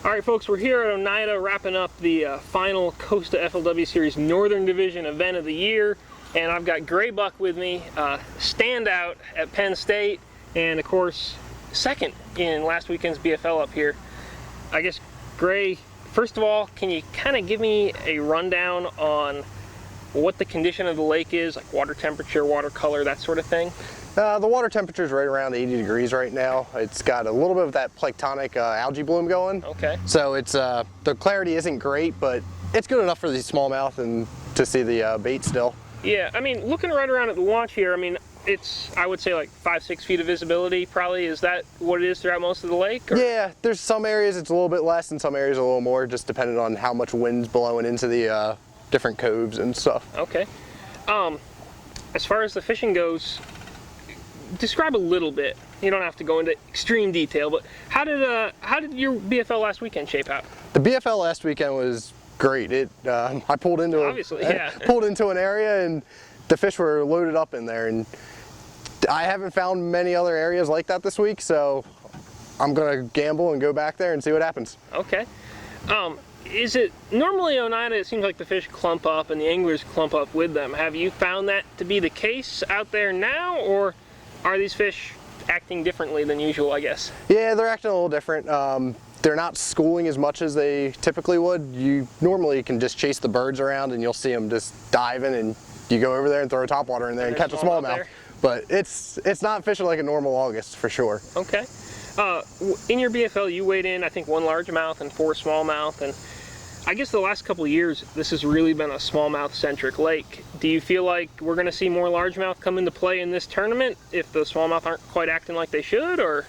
All right, folks, we're here at Oneida wrapping up the final Costa FLW Series Northern Division event of the year, and I've got Grae Buck with me, standout at Penn State, and of course, second in last weekend's BFL up here. I guess, Grae, first of all, can you kind of give me a rundown on what the condition of the lake is, like water temperature, water color, that sort of thing? The water temperature is right around 80 degrees right now. It's got a little bit of that planktonic algae bloom going. Okay. So it's the clarity isn't great, but it's good enough for the smallmouth and to see the bait still. Yeah, I mean, looking right around at the launch here, I mean, it's, I would say, like 5-6 feet of visibility probably. Is that what it is throughout most of the lake? Or? Yeah, there's some areas it's a little bit less and some areas a little more, just depending on how much wind's blowing into the different coves and stuff. Okay. As far as the fishing goes, describe a little bit. You don't have to go into extreme detail, but how did your BFL last weekend shape out? The BFL last weekend was great. I pulled into pulled into an area and the fish were loaded up in there, and I haven't found many other areas like that this week, so I'm gonna gamble and go back there and see what happens. Okay. Is it normally Oneida, it seems like the fish clump up and the anglers clump up with them. Have you found that to be the case out there now, or are these fish acting differently than usual, I guess? Yeah, they're acting a little different. They're not schooling as much as they typically would. You normally can just chase the birds around and you'll see them just diving, and you go over there and throw a topwater in there and catch a smallmouth. But it's not fishing like a normal August for sure. Okay. In your BFL, you weighed in, I think, 1 largemouth and 4 smallmouth, and I guess the last couple of years, this has really been a smallmouth-centric lake. Do you feel like we're going to see more largemouth come into play in this tournament if the smallmouth aren't quite acting like they should, or?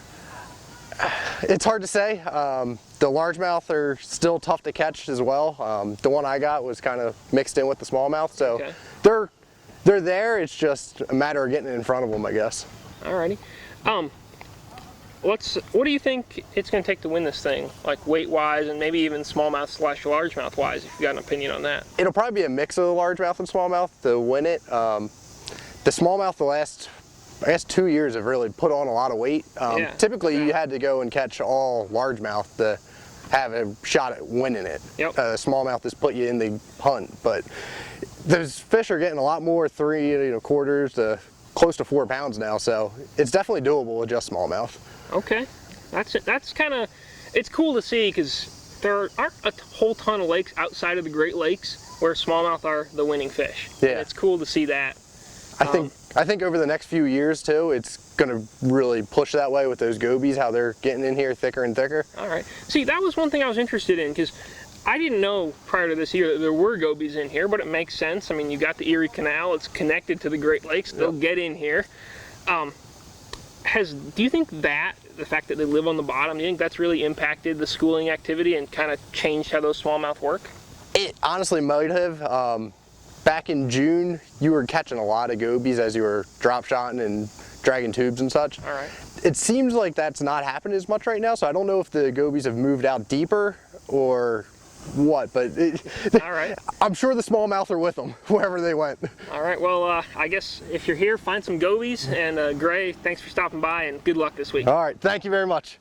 It's hard to say. The largemouth are still tough to catch as well. The one I got was kind of mixed in with the smallmouth, so okay. They're there. It's just a matter of getting in front of them, I guess. Alrighty. What do you think it's going to take to win this thing, like weight-wise and maybe even smallmouth / largemouth-wise, if you got an opinion on that? It'll probably be a mix of the largemouth and smallmouth to win it. The smallmouth the last, I guess, 2 years have really put on a lot of weight. Typically, you had to go and catch all largemouth to have a shot at winning it. Yep. Smallmouth has put you in the hunt, but those fish are getting a lot more 3 quarters to close to 4 pounds now, so it's definitely doable with just smallmouth. Okay, that's kind of, it's cool to see, because there aren't a whole ton of lakes outside of the Great Lakes where smallmouth are the winning fish. Yeah, and it's cool to see that. I think over the next few years too, it's going to really push that way with those gobies, how they're getting in here thicker and thicker. All right. See, that was one thing I was interested in, because I didn't know prior to this year that there were gobies in here, but it makes sense. I mean, you got the Erie Canal, it's connected to the Great Lakes, they'll get in here. Do you think that, the fact that they live on the bottom, do you think that's really impacted the schooling activity and kind of changed how those smallmouth work? It honestly might have. Back in June, you were catching a lot of gobies as you were drop shotting and dragging tubes and such. All right. It seems like that's not happening as much right now, so I don't know if the gobies have moved out deeper or what, but all right. I'm sure the smallmouth are with them wherever they went. All right, well, I guess if you're here, find some gobies, and Grae, thanks for stopping by and good luck this week. All right, thank you very much.